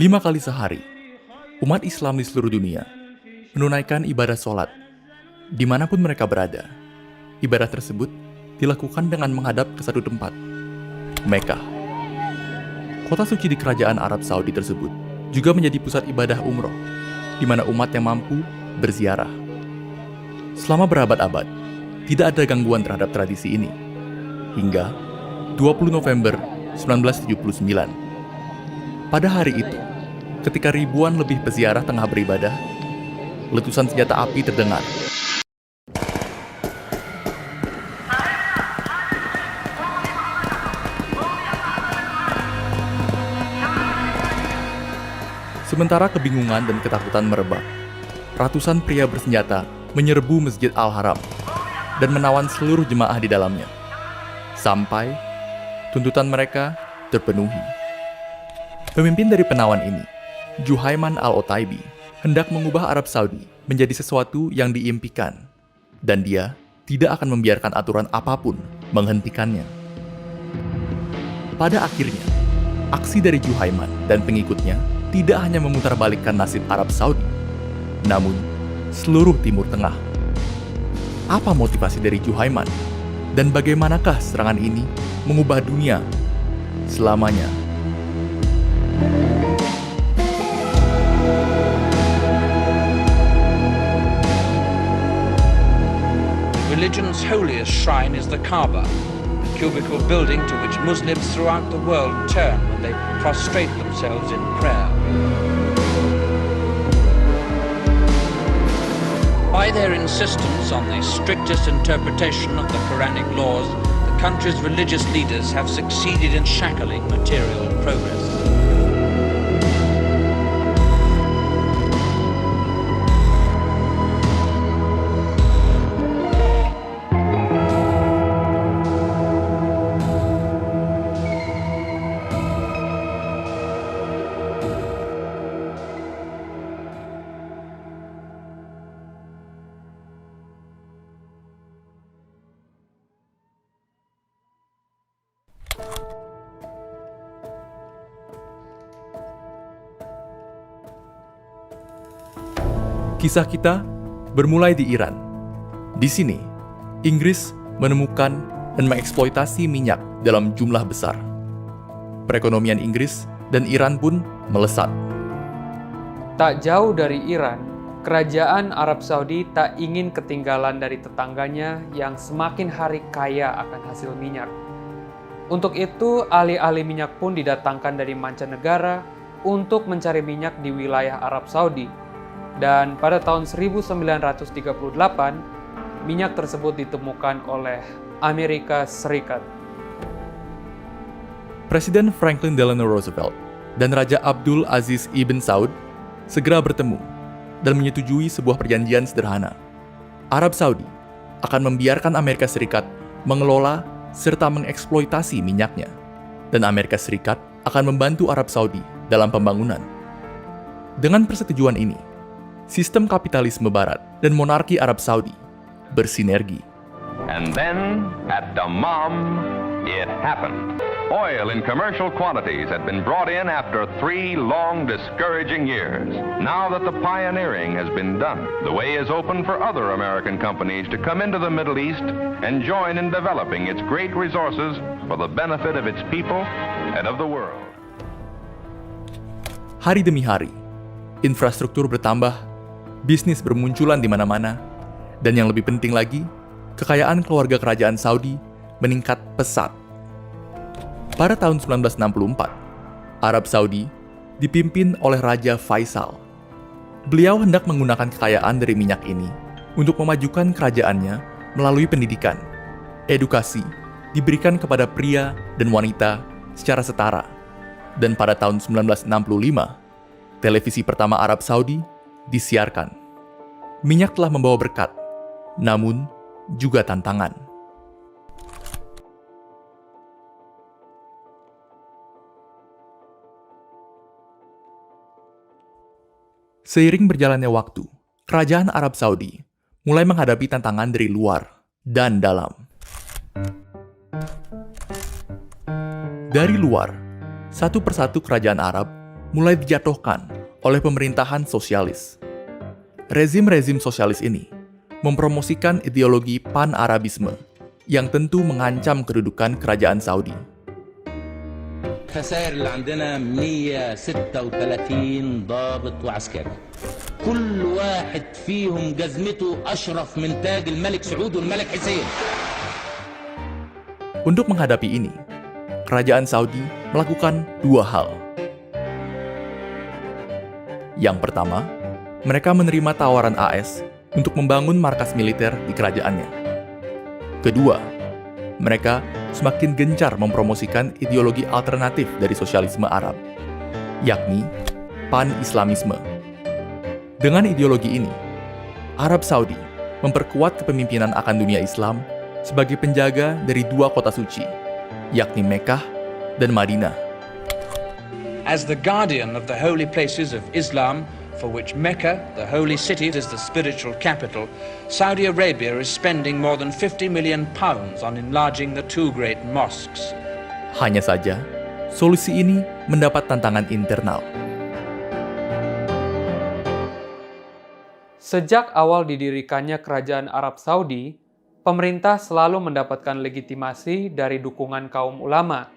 5 kali sehari, umat Islam di seluruh dunia menunaikan ibadah sholat dimanapun mereka berada. Ibadah tersebut dilakukan dengan menghadap ke satu tempat, Mekah. Kota suci di kerajaan Arab Saudi tersebut juga menjadi pusat ibadah umroh, di mana umat yang mampu berziarah. Selama berabad-abad, tidak ada gangguan terhadap tradisi ini. Hingga 20 November 1979. Pada hari itu, ketika ribuan lebih peziarah tengah beribadah, letusan senjata api terdengar. Sementara kebingungan dan ketakutan merebak, ratusan pria bersenjata menyerbu Masjid Al-Haram dan menawan seluruh jemaah di dalamnya, sampai tuntutan mereka terpenuhi. Pemimpin dari penawan ini, Juhaiman Al-Otaibi, hendak mengubah Arab Saudi menjadi sesuatu yang diimpikan, dan dia tidak akan membiarkan aturan apapun menghentikannya. Pada akhirnya, aksi dari Juhaiman dan pengikutnya tidak hanya memutarbalikkan nasib Arab Saudi, namun seluruh Timur Tengah. Apa motivasi dari Juhaiman? Dan bagaimanakah serangan ini mengubah dunia selamanya? Religion's holiest shrine is the Kaaba, a cubical building to which Muslims throughout the world turn when they prostrate themselves in prayer. By their insistence on the strictest interpretation of the Quranic laws, the country's religious leaders have succeeded in shackling material progress. Kisah kita bermulai di Iran. Di sini, Inggris menemukan dan mengeksploitasi minyak dalam jumlah besar. Perekonomian Inggris dan Iran pun melesat. Tak jauh dari Iran, kerajaan Arab Saudi tak ingin ketinggalan dari tetangganya yang semakin hari kaya akan hasil minyak. Untuk itu, ahli-ahli minyak pun didatangkan dari mancanegara untuk mencari minyak di wilayah Arab Saudi. Dan pada tahun 1938, minyak tersebut ditemukan oleh Amerika Serikat. Presiden Franklin Delano Roosevelt dan Raja Abdul Aziz Ibn Saud segera bertemu dan menyetujui sebuah perjanjian sederhana. Arab Saudi akan membiarkan Amerika Serikat mengelola serta mengeksploitasi minyaknya, dan Amerika Serikat akan membantu Arab Saudi dalam pembangunan. Dengan persetujuan ini, sistem kapitalisme Barat dan monarki Arab Saudi bersinergi. And then, at Dammam, it happened. Oil in commercial quantities had been brought in after 3 long, discouraging years. Now that the pioneering has been done, the way is open for other American companies to come into the Middle East and join in developing its great resources for the benefit of its people and of the world. Hari demi hari, infrastruktur bertambah, bisnis bermunculan di mana-mana, dan yang lebih penting lagi, kekayaan keluarga kerajaan Saudi meningkat pesat. Pada tahun 1964, Arab Saudi dipimpin oleh Raja Faisal. Beliau hendak menggunakan kekayaan dari minyak ini untuk memajukan kerajaannya melalui pendidikan. Edukasi diberikan kepada pria dan wanita secara setara. Dan pada tahun 1965, televisi pertama Arab Saudi disiarkan. Minyak telah membawa berkat, namun juga tantangan. Seiring berjalannya waktu, kerajaan Arab Saudi mulai menghadapi tantangan dari luar dan dalam. Dari luar, satu persatu kerajaan Arab mulai dijatuhkan oleh pemerintahan sosialis. Rezim-rezim sosialis ini mempromosikan ideologi pan-Arabisme yang tentu mengancam kedudukan kerajaan Saudi. خسائر اللي عندنا 136 ضابط وعسكري كل واحد فيهم جزمته أشرف من تاج الملك سعود والملك حسين. Untuk menghadapi ini, kerajaan Saudi melakukan dua hal. Yang pertama, mereka menerima tawaran AS untuk membangun markas militer di kerajaannya. Kedua, mereka semakin gencar mempromosikan ideologi alternatif dari sosialisme Arab, yakni pan-Islamisme. Dengan ideologi ini, Arab Saudi memperkuat kepemimpinan akan dunia Islam sebagai penjaga dari dua kota suci, yakni Mekkah dan Madinah. As the guardian of the holy places of Islam, for which Mecca, the holy city, is the spiritual capital, Saudi Arabia is spending more than £50 million on enlarging the two great mosques. Hanya saja, solusi ini mendapat tantangan internal. Sejak awal didirikannya Kerajaan Arab Saudi, pemerintah selalu mendapatkan legitimasi dari dukungan kaum ulama.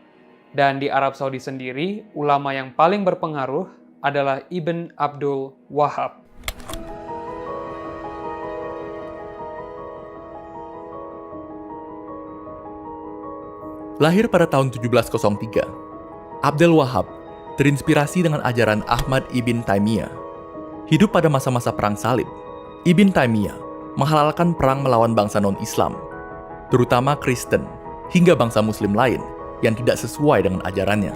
Dan di Arab Saudi sendiri, ulama yang paling berpengaruh adalah Ibn Abdul Wahhab. Lahir pada tahun 1703, Abdul Wahhab terinspirasi dengan ajaran Ahmad ibn Taimiyah. Hidup pada masa-masa perang salib, Ibn Taimiyah menghalalkan perang melawan bangsa non-Islam, terutama Kristen, hingga bangsa Muslim lain yang tidak sesuai dengan ajarannya.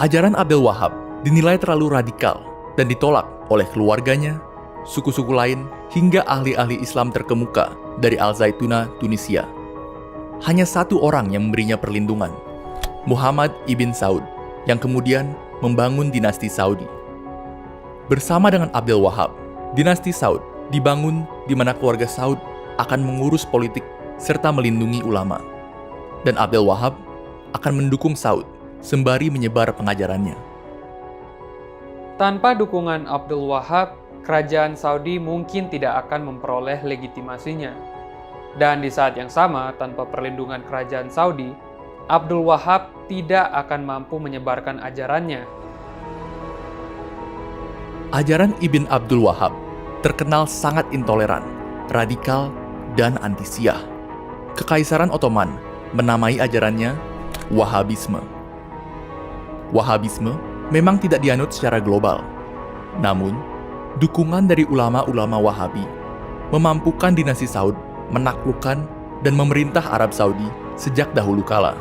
Ajaran Abdul Wahhab dinilai terlalu radikal dan ditolak oleh keluarganya, suku-suku lain, hingga ahli-ahli Islam terkemuka dari Al-Zaituna, Tunisia. Hanya satu orang yang memberinya perlindungan, Muhammad ibn Saud, yang kemudian membangun dinasti Saudi. Bersama dengan Abdul Wahhab, dinasti Saud dibangun di mana keluarga Saud akan mengurus politik serta melindungi ulama. Dan Abdul Wahhab akan mendukung Saud sembari menyebar pengajarannya. Tanpa dukungan Abdul Wahhab, kerajaan Saudi mungkin tidak akan memperoleh legitimasinya. Dan di saat yang sama, tanpa perlindungan kerajaan Saudi, Abdul Wahhab tidak akan mampu menyebarkan ajarannya. Ajaran Ibn Abdul Wahhab terkenal sangat intoleran, radikal, dan anti-Syiah. Kekaisaran Ottoman menamai ajarannya Wahhabisme. Wahhabisme memang tidak dianut secara global. Namun, dukungan dari ulama-ulama Wahabi memampukan dinasti Saud menaklukkan dan memerintah Arab Saudi sejak dahulu kala.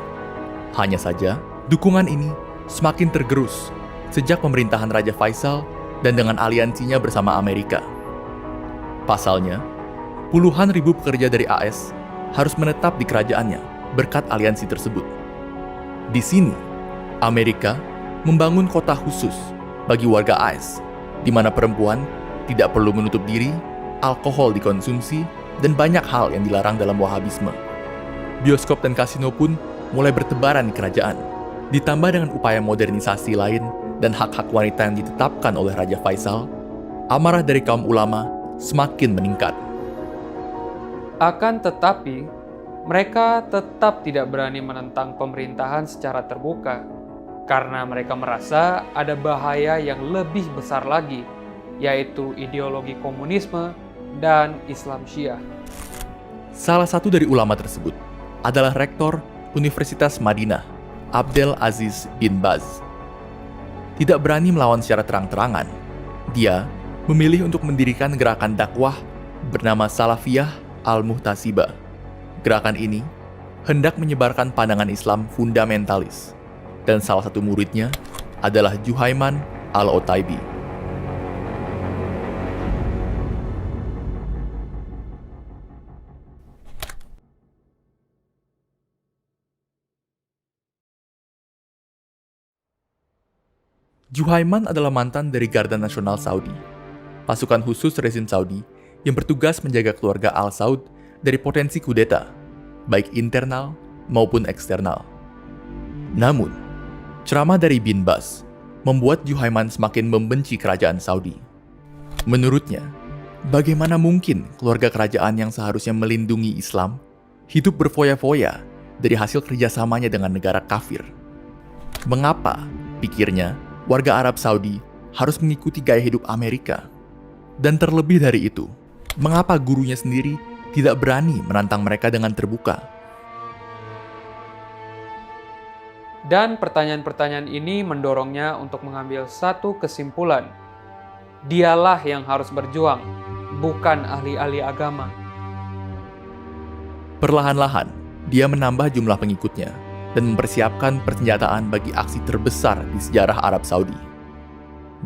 Hanya saja, dukungan ini semakin tergerus sejak pemerintahan Raja Faisal dan dengan aliansinya bersama Amerika. Pasalnya, puluhan ribu pekerja dari AS harus menetap di kerajaannya berkat aliansi tersebut. Di sini, Amerika membangun kota khusus bagi warga AS, di mana perempuan tidak perlu menutup diri, alkohol dikonsumsi, dan banyak hal yang dilarang dalam Wahhabisme. Bioskop dan kasino pun mulai bertebaran di kerajaan, ditambah dengan upaya modernisasi lain dan hak-hak wanita yang ditetapkan oleh Raja Faisal, amarah dari kaum ulama semakin meningkat. Akan tetapi, mereka tetap tidak berani menentang pemerintahan secara terbuka, karena mereka merasa ada bahaya yang lebih besar lagi, yaitu ideologi komunisme dan Islam Syiah. Salah satu dari ulama tersebut adalah Rektor Universitas Madinah, Abdel Aziz bin Baz. Tidak berani melawan secara terang-terangan, dia memilih untuk mendirikan gerakan dakwah bernama Salafiyah Al-Muhtasibah. Gerakan ini hendak menyebarkan pandangan Islam fundamentalis, dan salah satu muridnya adalah Juhaiman Al-Otaibi. Juhaiman adalah mantan dari Garda Nasional Saudi, pasukan khusus rezim Saudi yang bertugas menjaga keluarga Al Saud dari potensi kudeta, baik internal maupun eksternal. Namun, ceramah dari bin Baz membuat Juhaiman semakin membenci kerajaan Saudi. Menurutnya, bagaimana mungkin keluarga kerajaan yang seharusnya melindungi Islam hidup berfoya-foya dari hasil kerjasamanya dengan negara kafir? Mengapa, pikirnya, warga Arab Saudi harus mengikuti gaya hidup Amerika? Dan terlebih dari itu, mengapa gurunya sendiri tidak berani menantang mereka dengan terbuka? Dan pertanyaan-pertanyaan ini mendorongnya untuk mengambil satu kesimpulan. Dialah yang harus berjuang, bukan ahli-ahli agama. Perlahan-lahan, dia menambah jumlah pengikutnya dan mempersiapkan persenjataan bagi aksi terbesar di sejarah Arab Saudi.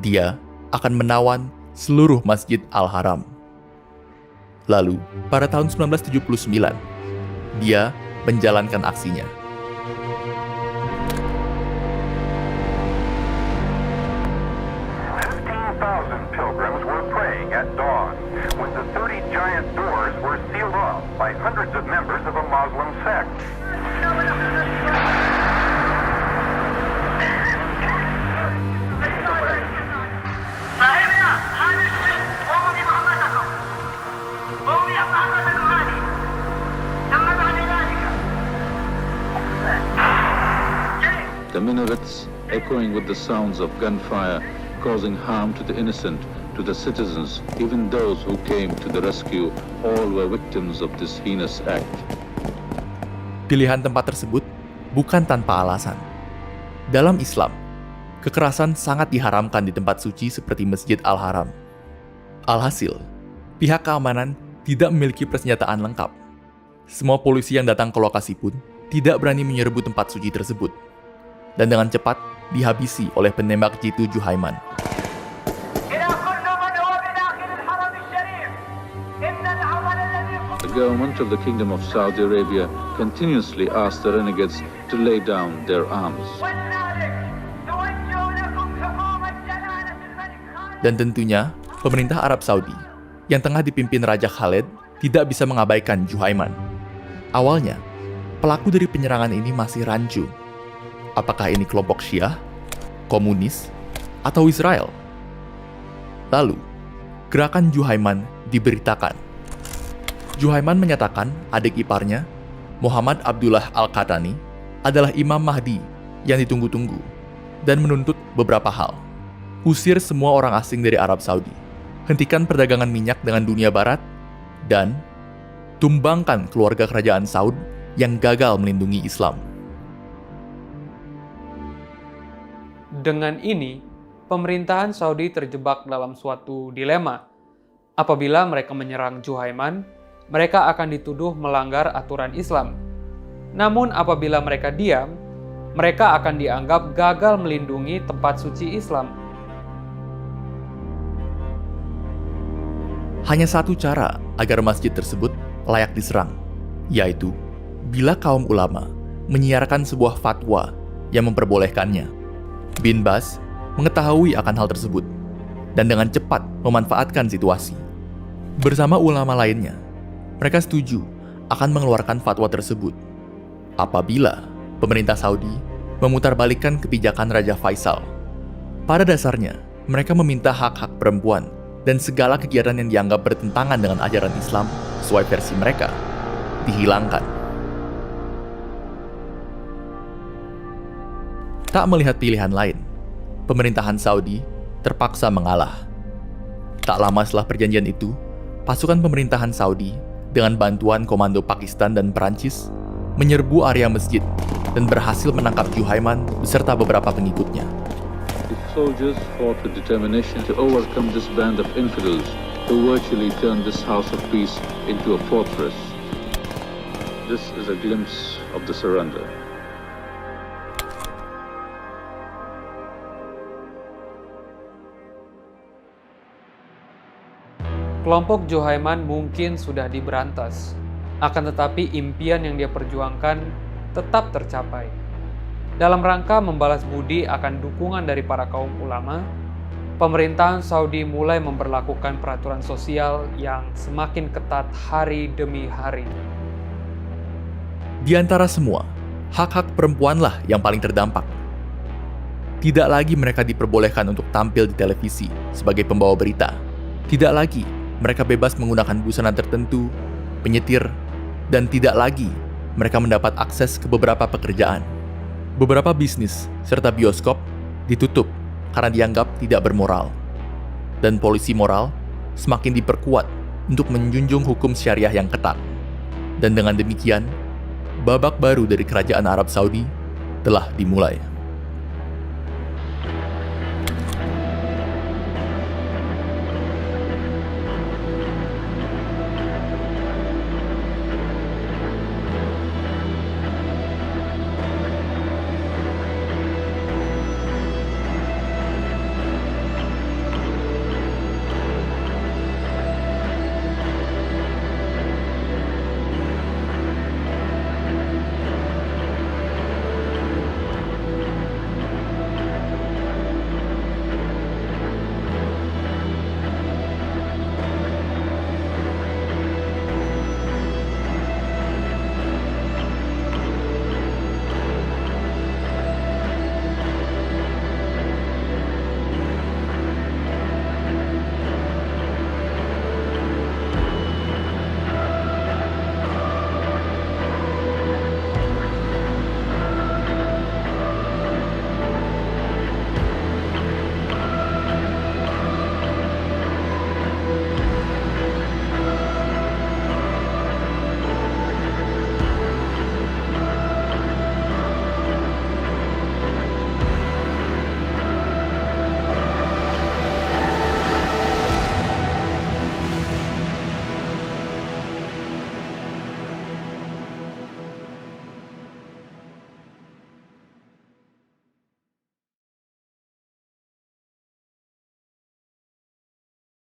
Dia akan menawan seluruh Masjid Al-Haram. Lalu, pada tahun 1979, dia menjalankan aksinya. Pilgrims were praying at dawn when the 30 giant doors were sealed off by hundreds of members of a Muslim sect. The minarets echoing with the sounds of gunfire, causing harm to the innocent, to the citizens, even those who came to the rescue, all were victims of this heinous act. Pilihan tempat tersebut bukan tanpa alasan. Dalam Islam, kekerasan sangat diharamkan di tempat suci seperti Masjid Al-Haram. Alhasil, pihak keamanan tidak memiliki persenjataan lengkap. Semua polisi yang datang ke lokasi pun tidak berani menyerbu tempat suci tersebut. Dan dengan cepat dihabisi oleh penembak jitu Juhaiman. The government of the Kingdom of Saudi Arabia continuously asked the renegades to lay down their arms. Dan tentunya, pemerintah Arab Saudi yang tengah dipimpin Raja Khaled tidak bisa mengabaikan Juhaiman. Awalnya, pelaku dari penyerangan ini masih rancu. Apakah ini kelompok Syiah, komunis, atau Israel? Lalu, gerakan Juhaiman diberitakan. Juhaiman menyatakan adik iparnya, Muhammad Abdullah Al-Qahtani, adalah Imam Mahdi yang ditunggu-tunggu dan menuntut beberapa hal. Usir semua orang asing dari Arab Saudi, hentikan perdagangan minyak dengan dunia barat, dan tumbangkan keluarga kerajaan Saud yang gagal melindungi Islam. Dengan ini, pemerintahan Saudi terjebak dalam suatu dilema. Apabila mereka menyerang Juhaiman, mereka akan dituduh melanggar aturan Islam. Namun apabila mereka diam, mereka akan dianggap gagal melindungi tempat suci Islam. Hanya satu cara agar masjid tersebut layak diserang, yaitu bila kaum ulama menyiarkan sebuah fatwa yang memperbolehkannya. Bin Baz mengetahui akan hal tersebut dan dengan cepat memanfaatkan situasi. Bersama ulama lainnya, mereka setuju akan mengeluarkan fatwa tersebut apabila pemerintah Saudi memutarbalikkan kebijakan Raja Faisal. Pada dasarnya, mereka meminta hak-hak perempuan dan segala kegiatan yang dianggap bertentangan dengan ajaran Islam sesuai versi mereka dihilangkan. Tak melihat pilihan lain, pemerintahan Saudi terpaksa mengalah. Tak lama setelah perjanjian itu, pasukan pemerintahan Saudi dengan bantuan komando Pakistan dan Perancis menyerbu area masjid dan berhasil menangkap Juhaiman beserta beberapa pengikutnya. The soldiers fought with determination to overcome this band of infidels who virtually turned this house of peace into a fortress. This is a glimpse of the surrender. Kelompok Juhaiman mungkin sudah diberantas, akan tetapi impian yang dia perjuangkan tetap tercapai. Dalam rangka membalas budi akan dukungan dari para kaum ulama, pemerintahan Saudi mulai memberlakukan peraturan sosial yang semakin ketat hari demi hari. Di antara semua, hak-hak perempuanlah yang paling terdampak. Tidak lagi mereka diperbolehkan untuk tampil di televisi sebagai pembawa berita. Tidak lagi mereka bebas menggunakan busana tertentu, penyetir, dan tidak lagi mereka mendapat akses ke beberapa pekerjaan. Beberapa bisnis serta bioskop ditutup karena dianggap tidak bermoral. Dan polisi moral semakin diperkuat untuk menjunjung hukum syariah yang ketat. Dan dengan demikian, babak baru dari kerajaan Arab Saudi telah dimulai.